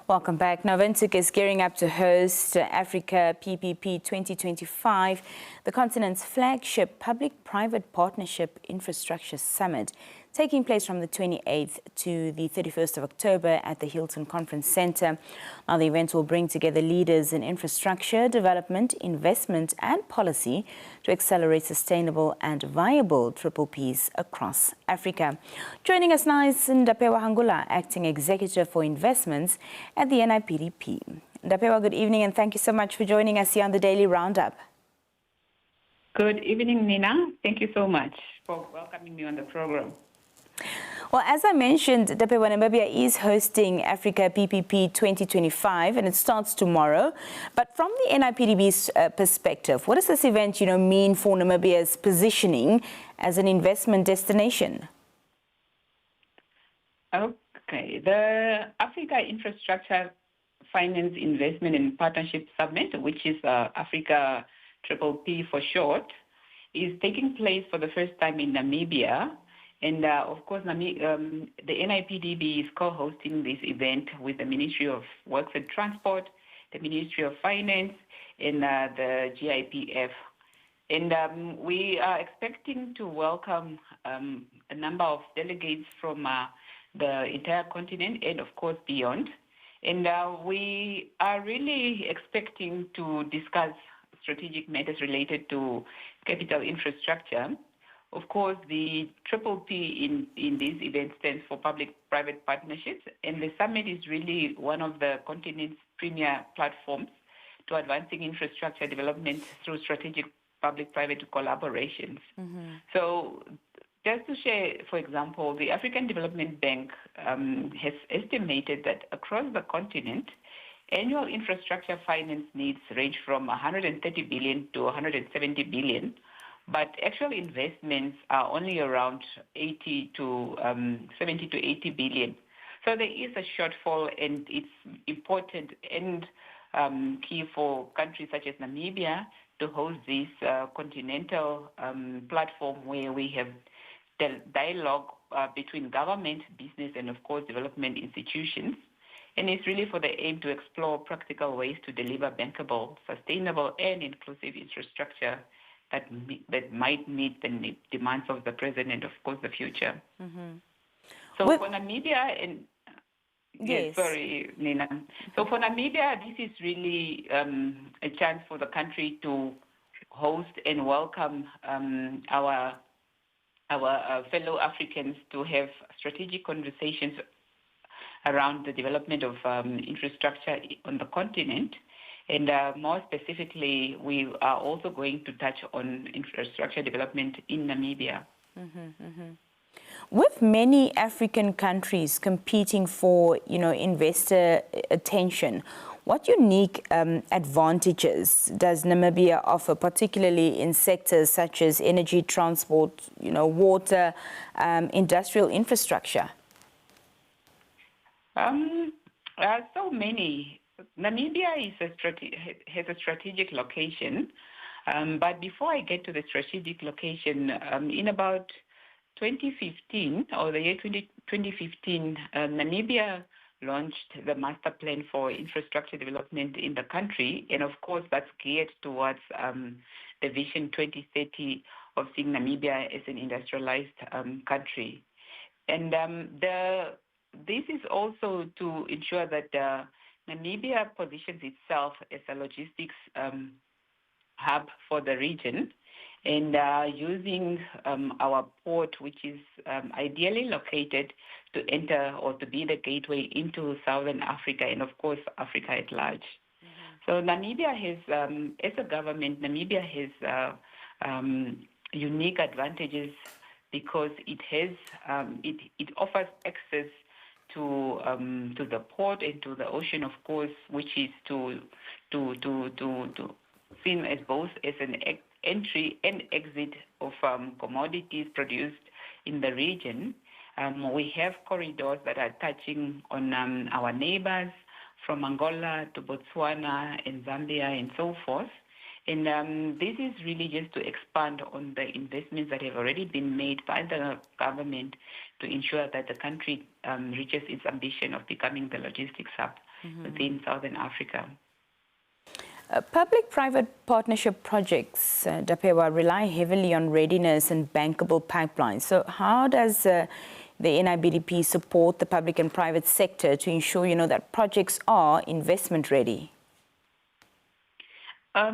Welcome back. Now, Windhoek is gearing up to host Africa PPP 2025, the continent's flagship public-private partnership infrastructure summit, taking place from the 28th to the 31st of October at the Hilton Conference Centre. Now, the event will bring together leaders in infrastructure, development, investment and policy to accelerate sustainable and viable PPPs across Africa. Joining us now is Ndapewa Hangula, Acting Executive for Investments at the NIPDB. Ndapewa, good evening and thank you so much for joining us here on the Daily Roundup. Good evening, Nina. Thank you so much for welcoming me on the program. Well, as I mentioned, Ndapewa, Namibia is hosting Africa PPP 2025 and it starts tomorrow. But from the NIPDB's perspective, what does this event, mean for Namibia's positioning as an investment destination? Okay, the Africa Infrastructure Finance Investment and Partnership Summit, which is Africa PPP for short, is taking place for the first time in Namibia. And of course, the NIPDB is co-hosting this event with the Ministry of Works and Transport, the Ministry of Finance, and the GIPF. And we are expecting to welcome a number of delegates from the entire continent and, of course, beyond. And we are really expecting to discuss strategic matters related to capital infrastructure. Of course, the PPP in this event stands for Public-Private Partnerships, and the summit is really one of the continent's premier platforms to advancing infrastructure development through strategic public-private collaborations. So just to share, for example, the African Development Bank has estimated that across the continent, annual infrastructure finance needs range from 130 billion to 170 billion. But actual investments are only around 70 to 80 billion. So there is a shortfall, and it's important and key for countries such as Namibia to host this continental platform where we have the dialogue between government, business, and of course development institutions. And it's really for the aim to explore practical ways to deliver bankable, sustainable, and inclusive infrastructure that might meet the demands of the present and, of course, the future. So for Namibia, and yes, sorry, Nina. So for Namibia, this is really a chance for the country to host and welcome our fellow Africans to have strategic conversations around the development of infrastructure on the continent. And more specifically, we are also going to touch on infrastructure development in Namibia. With many African countries competing for, investor attention, what unique advantages does Namibia offer, particularly in sectors such as energy, transport, water, industrial infrastructure? So many. Namibia has a strategic location, but before I get to the strategic location, in about 2015, or the year 2015, Namibia launched the master plan for infrastructure development in the country, and of course that's geared towards the Vision 2030 of seeing Namibia as an industrialized country. And this is also to ensure that Namibia positions itself as a logistics hub for the region, and using our port, which is ideally located to enter or to be the gateway into Southern Africa and, of course, Africa at large. So Namibia has, as a government, Namibia has unique advantages because it has it offers access to the port and to the ocean, of course, which is to seen as both as an entry and exit of commodities produced in the region. We have corridors that are touching on our neighbors from Angola to Botswana and Zambia and so forth. And this is really just to expand on the investments that have already been made by the government to ensure that the country reaches its ambition of becoming the logistics hub. within Southern Africa. Public-private partnership projects, Ndapewa, rely heavily on readiness and bankable pipelines. So how does the NIPDB support the public and private sector to ensure, that projects are investment ready? I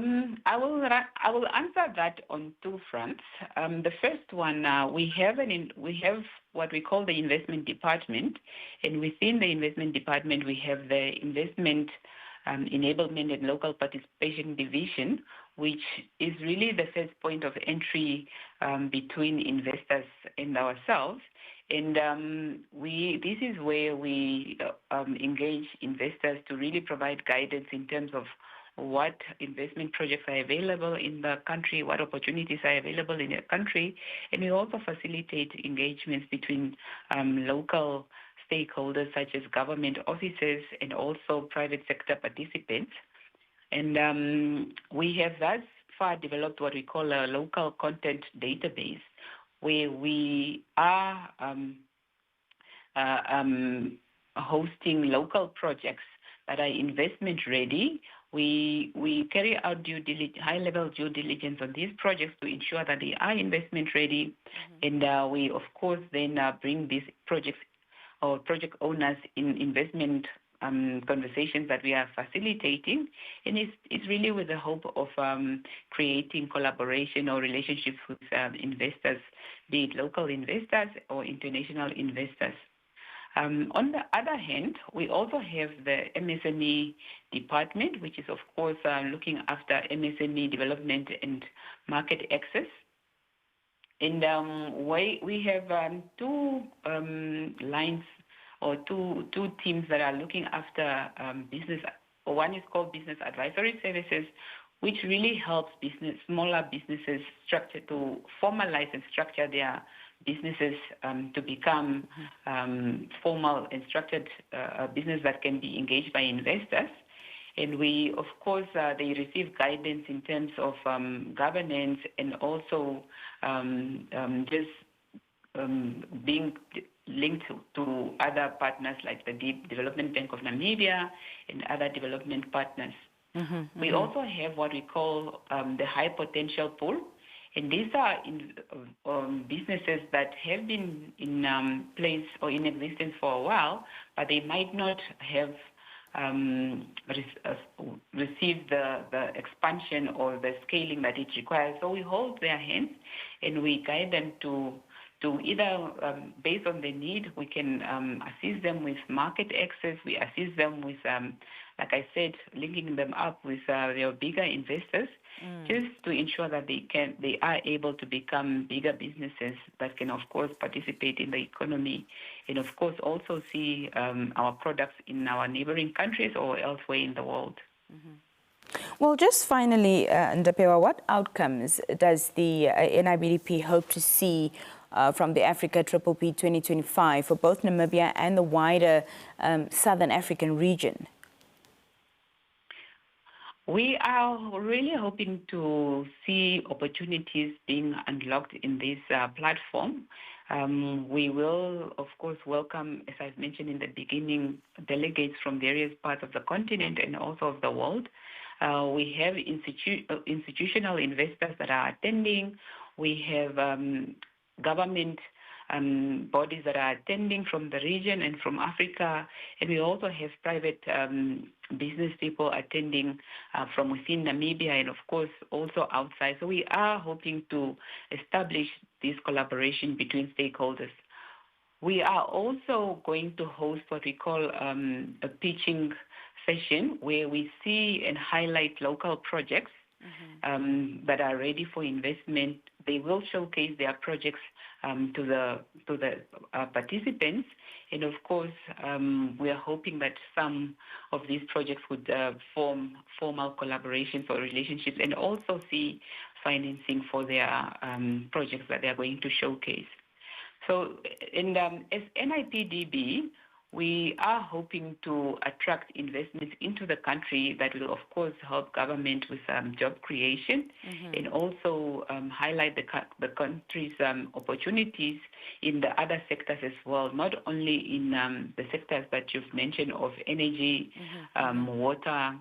will answer that on two fronts. The first one, we have what we call the investment department, and within the investment department we have the investment enablement and local participation division, which is really the first point of entry between investors and ourselves. And this is where we engage investors to really provide guidance in terms of what investment projects are available in the country, what opportunities are available in the country, and we also facilitate engagements between local stakeholders such as government offices and also private sector participants. And we have thus far developed what we call a local content database, where we are hosting local projects that are investment ready. We carry out high-level due diligence on these projects to ensure that they are investment ready, and we, of course, then bring these projects or project owners in investment conversations that we are facilitating, and it's really with the hope of creating collaboration or relationships with investors, be it local investors or international investors. On the other hand, we also have the MSME department, which is, of course, looking after MSME development and market access. And we have two lines or two teams that are looking after business. One is called Business Advisory Services, which really helps smaller businesses to formalize and structure their businesses to become formal and structured business that can be engaged by investors. And we, of course, they receive guidance in terms of governance and also being linked to other partners like the Development Bank of Namibia and other development partners. We also have what we call the high potential pool. And these are businesses that have been in place or in existence for a while, but they might not have received the expansion or the scaling that it requires. So we hold their hands and we guide them to either, based on the need, we can assist them with market access. We assist them with, like I said, linking them up with their bigger investors, just to ensure that they are able to become bigger businesses that can, of course, participate in the economy and, of course, also see our products in our neighboring countries or elsewhere in the world. Well, just finally, Ndapewa, what outcomes does the NIPDB hope to see from the Africa PPP 2025 for both Namibia and the wider Southern African region? We are really hoping to see opportunities being unlocked in this platform. We will, of course, welcome, as I've mentioned in the beginning, delegates from various parts of the continent and also of the world. We have institutional investors that are attending. We have government bodies that are attending from the region and from Africa, and we also have private business people attending from within Namibia and, of course, also outside. So we are hoping to establish this collaboration between stakeholders. We are also going to host what we call a pitching session where we see and highlight local projects that are ready for investment. They will showcase their projects to the participants, and of course, we are hoping that some of these projects would form formal collaborations or relationships, and also see financing for their projects that they are going to showcase. So, as NIPDB, we are hoping to attract investments into the country that will, of course, help government with job creation and also highlight the country's opportunities in the other sectors as well, not only in the sectors that you've mentioned of energy, water,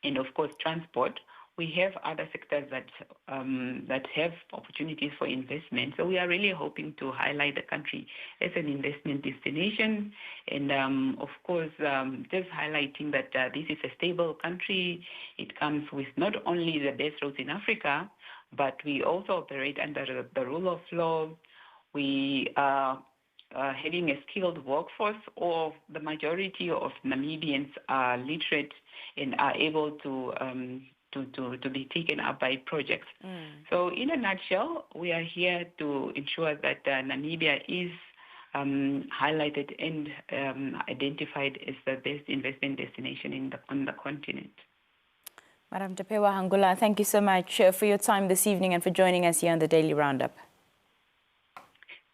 and, of course, transport. We have other sectors that have opportunities for investment. So we are really hoping to highlight the country as an investment destination, and of course, just highlighting that this is a stable country. It comes with not only the best roads in Africa, but we also operate under the rule of law. We are having a skilled workforce, or the majority of Namibians are literate and are able to be taken up by projects. So in a nutshell, we are here to ensure that Namibia is highlighted and identified as the best investment destination on the continent. Madam Ndapewa Hangula, thank you so much for your time this evening and for joining us here on the Daily Roundup.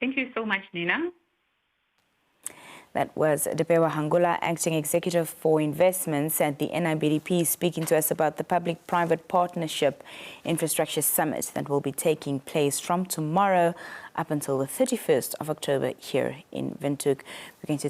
Thank you so much, Nina. That was Ndapewa Hangula, Acting Executive for Investments at the NIPDB, speaking to us about the Public-Private Partnership Infrastructure Summit that will be taking place from tomorrow up until the 31st of October here in Windhoek. We're going to